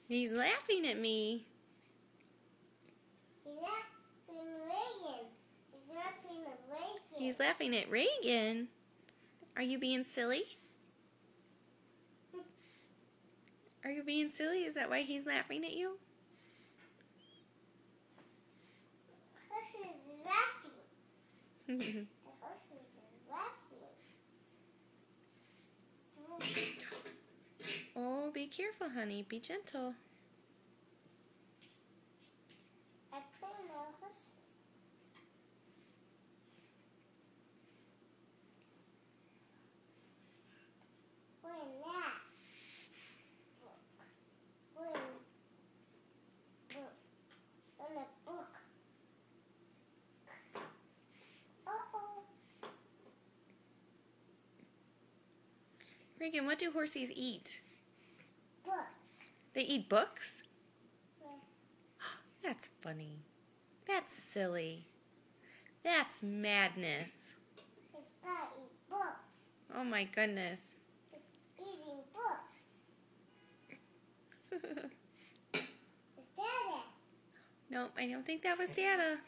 He's laughing at me. He's laughing at Reagan. He's laughing at Reagan. He's laughing at Reagan. Are you being silly? Are you being silly? Is that why he's laughing at you? The horse is laughing. The horse is laughing. Oh, be careful, honey. Be gentle. I play the horses. We're in that book. We're in book. In a book. Uh-oh. Reagan, what do horses eat? Book. They eat books? Yeah. That's funny. That's silly. That's madness. He's got to eat books. Oh my goodness. He's eating books. It's Dada. No, I don't think that was Dada.